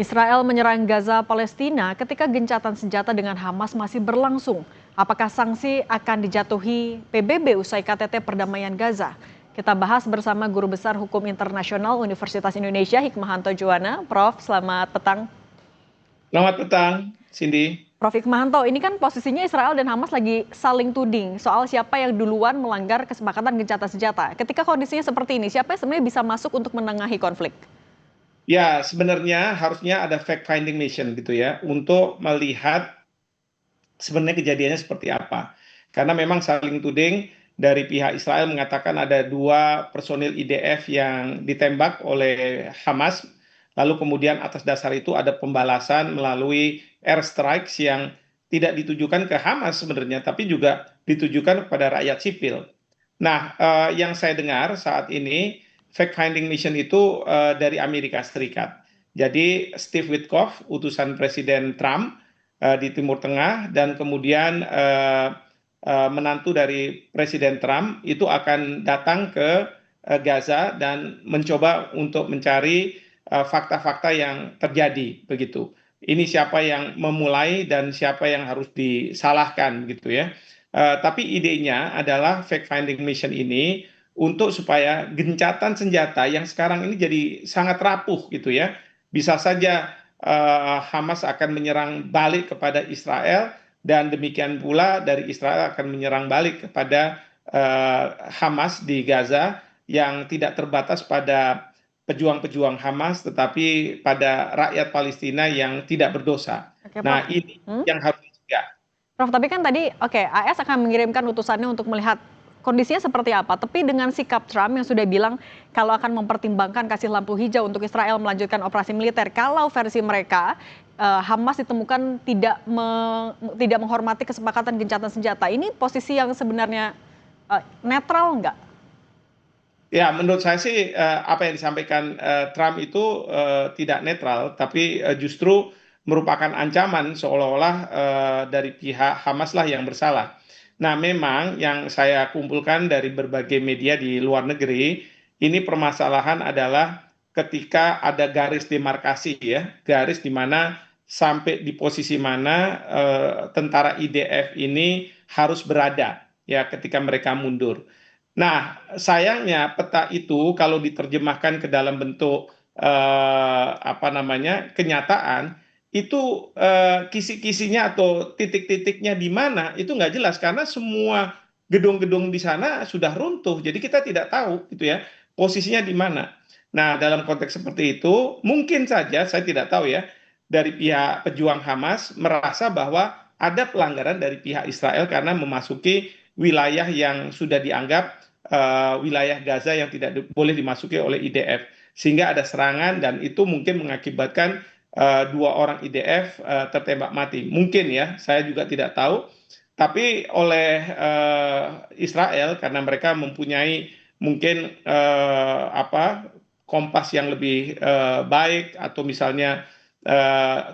Israel menyerang Gaza, Palestina ketika gencatan senjata dengan Hamas masih berlangsung. Apakah sanksi akan dijatuhi PBB usai KTT perdamaian Gaza? Kita bahas bersama Guru Besar Hukum Internasional Universitas Indonesia Hikmahanto Juwana. Prof, selamat petang. Selamat petang, Cindy. Prof Hikmahanto, ini kan posisinya Israel dan Hamas lagi saling tuding soal siapa yang duluan melanggar kesepakatan gencatan senjata. Ketika kondisinya seperti ini, siapa yang sebenarnya bisa masuk untuk menengahi konflik? Ya, sebenarnya harusnya ada fact finding mission gitu ya, untuk melihat sebenarnya kejadiannya seperti apa. Karena memang saling tuding dari pihak Israel mengatakan ada 2 personil IDF yang ditembak oleh Hamas, lalu kemudian atas dasar itu ada pembalasan melalui airstrikes yang tidak ditujukan ke Hamas sebenarnya, tapi juga ditujukan kepada rakyat sipil. Nah, yang saya dengar saat ini fact finding mission itu dari Amerika Serikat. Jadi Steve Witkoff, utusan Presiden Trump di Timur Tengah, dan kemudian menantu dari Presiden Trump itu akan datang ke Gaza dan mencoba untuk mencari fakta-fakta yang terjadi begitu. Ini siapa yang memulai dan siapa yang harus disalahkan gitu ya. Tapi idenya adalah fact finding mission ini untuk supaya gencatan senjata yang sekarang ini jadi sangat rapuh gitu ya. Bisa saja Hamas akan menyerang balik kepada Israel, dan demikian pula dari Israel akan menyerang balik kepada Hamas di Gaza, yang tidak terbatas pada pejuang-pejuang Hamas tetapi pada rakyat Palestina yang tidak berdosa. Oke, Prof. Nah, ini yang harus dicegah. Prof, tapi kan tadi, oke, AS akan mengirimkan utusannya untuk melihat kondisinya seperti apa. Tapi dengan sikap Trump yang sudah bilang kalau akan mempertimbangkan kasih lampu hijau untuk Israel melanjutkan operasi militer, kalau versi mereka Hamas ditemukan tidak menghormati kesepakatan gencatan senjata. Ini posisi yang sebenarnya netral nggak? Ya, menurut saya sih apa yang disampaikan Trump itu tidak netral, tapi justru merupakan ancaman seolah-olah dari pihak Hamas lah yang bersalah. Nah, memang yang saya kumpulkan dari berbagai media di luar negeri, ini permasalahan adalah ketika ada garis demarkasi ya, garis di mana sampai di posisi mana tentara IDF ini harus berada ya ketika mereka mundur. Nah, sayangnya peta itu kalau diterjemahkan ke dalam bentuk apa namanya kenyataan, itu kisi-kisinya atau titik-titiknya di mana itu nggak jelas, karena semua gedung-gedung di sana sudah runtuh. Jadi kita tidak tahu gitu ya posisinya di mana. Nah, dalam konteks seperti itu mungkin saja, saya tidak tahu ya, dari pihak pejuang Hamas merasa bahwa ada pelanggaran dari pihak Israel karena memasuki wilayah yang sudah dianggap wilayah Gaza yang tidak boleh dimasuki oleh IDF, sehingga ada serangan dan itu mungkin mengakibatkan 2 orang IDF tertembak mati. Mungkin ya, saya juga tidak tahu. Tapi oleh Israel karena mereka mempunyai mungkin apa kompas yang lebih baik, atau misalnya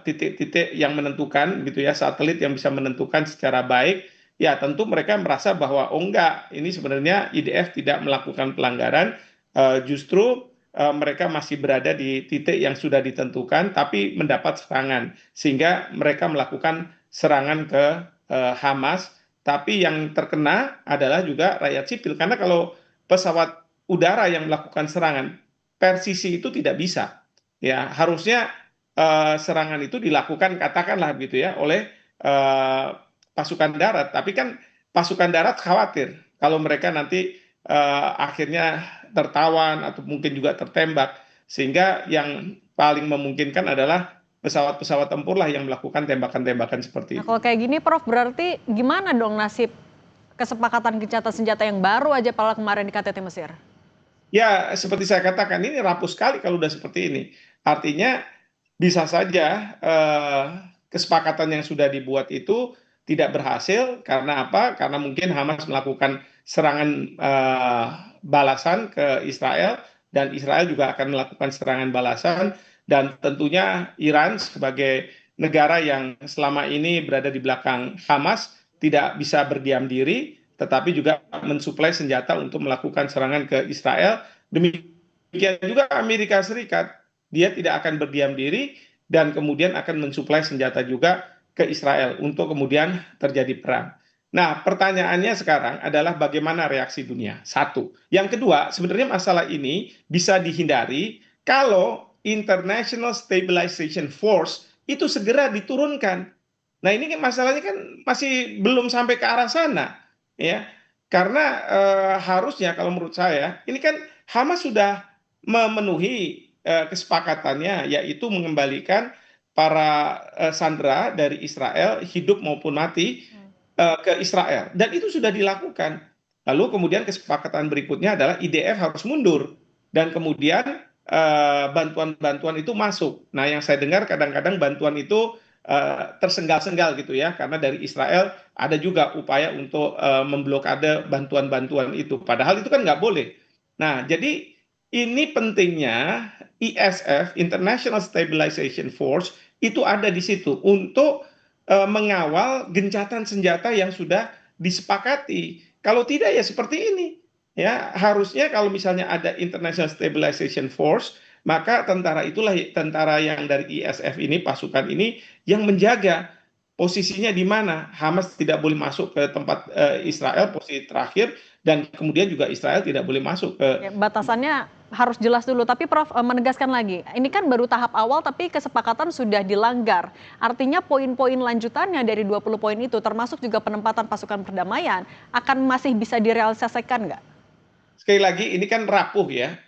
titik-titik yang menentukan gitu ya, satelit yang bisa menentukan secara baik. Ya, tentu mereka merasa bahwa oh enggak, ini sebenarnya IDF tidak melakukan pelanggaran, justru mereka masih berada di titik yang sudah ditentukan, tapi mendapat serangan, sehingga mereka melakukan serangan ke Hamas. Tapi yang terkena adalah juga rakyat sipil, karena kalau pesawat udara yang melakukan serangan, persisi itu tidak bisa. Ya, harusnya serangan itu dilakukan katakanlah gitu ya oleh eh, pasukan darat, tapi kan pasukan darat khawatir kalau mereka nanti akhirnya tertawan atau mungkin juga tertembak, sehingga yang paling memungkinkan adalah pesawat-pesawat tempur lah yang melakukan tembakan-tembakan Nah, seperti itu. kalau kayak gini, Prof, berarti gimana dong nasib kesepakatan gencatan senjata yang baru aja pada kemarin di KTT Mesir? Ya, seperti saya katakan, ini rapuh sekali kalau udah seperti ini. Artinya bisa saja kesepakatan yang sudah dibuat itu tidak berhasil karena apa? Karena mungkin Hamas melakukan serangan balasan ke Israel, dan Israel juga akan melakukan serangan balasan, dan tentunya Iran sebagai negara yang selama ini berada di belakang Hamas tidak bisa berdiam diri, tetapi juga mensuplai senjata untuk melakukan serangan ke Israel. Demikian juga Amerika Serikat, dia tidak akan berdiam diri, dan kemudian akan mensuplai senjata juga ke Israel untuk kemudian terjadi perang. Nah, pertanyaannya sekarang adalah bagaimana reaksi dunia? Satu. Yang kedua, sebenarnya masalah ini bisa dihindari kalau International Stabilization Force itu segera diturunkan. Nah, ini kan masalahnya kan masih belum sampai ke arah sana, ya. Karena harusnya kalau menurut saya, ini kan Hamas sudah memenuhi kesepakatannya, yaitu mengembalikan para sandera dari Israel, hidup maupun mati, ke Israel. Dan itu sudah dilakukan. Lalu kemudian kesepakatan berikutnya adalah IDF harus mundur. Dan kemudian bantuan-bantuan itu masuk. Nah, yang saya dengar kadang-kadang bantuan itu tersengal-sengal gitu ya, karena dari Israel ada juga upaya untuk memblokade bantuan-bantuan itu. Padahal itu kan nggak boleh. Nah, jadi ini pentingnya ISF, International Stabilization Force, itu ada di situ untuk mengawal gencatan senjata yang sudah disepakati. Kalau tidak ya seperti ini. Ya, harusnya kalau misalnya ada International Stabilization Force, maka tentara itulah tentara yang dari ISF ini, pasukan ini yang menjaga posisinya di mana Hamas tidak boleh masuk ke tempat Israel posisi terakhir, dan kemudian juga Israel tidak boleh masuk ke. Ya, batasannya harus jelas dulu. Tapi Prof menegaskan lagi, ini kan baru tahap awal tapi kesepakatan sudah dilanggar. Artinya poin-poin lanjutannya dari 20 poin itu termasuk juga penempatan pasukan perdamaian akan masih bisa direalisasikan nggak? Sekali lagi ini kan rapuh ya,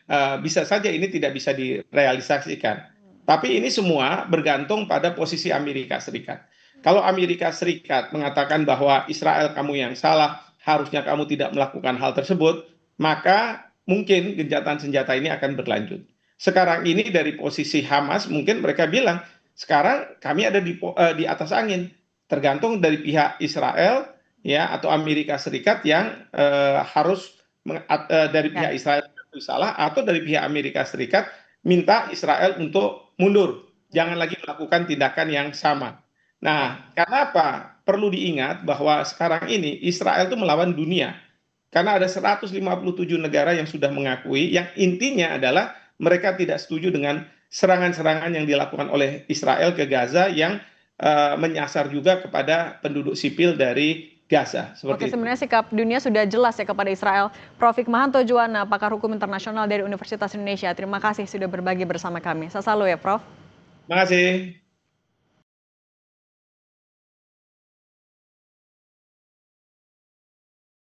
bisa saja ini tidak bisa direalisasikan. Tapi ini semua bergantung pada posisi Amerika Serikat. Kalau Amerika Serikat mengatakan bahwa Israel kamu yang salah, harusnya kamu tidak melakukan hal tersebut, maka mungkin gencatan senjata ini akan berlanjut. Sekarang ini dari posisi Hamas mungkin mereka bilang, sekarang kami ada di atas angin. Tergantung dari pihak Israel ya atau Amerika Serikat yang harus dari Ya. pihak Israel salah, atau dari pihak Amerika Serikat minta Israel untuk mundur, jangan lagi melakukan tindakan yang sama. Oke. Nah, karena apa? Perlu diingat bahwa sekarang ini Israel itu melawan dunia. Karena ada 157 negara yang sudah mengakui, yang intinya adalah mereka tidak setuju dengan serangan-serangan yang dilakukan oleh Israel ke Gaza yang menyasar juga kepada penduduk sipil dari Gaza. Oke, Seperti itu. sebenarnya sikap dunia sudah jelas ya kepada Israel. Prof Hikmahanto Juwana, pakar hukum internasional dari Universitas Indonesia. Terima kasih sudah berbagi bersama kami. Saya selalu ya, Prof. Terima kasih.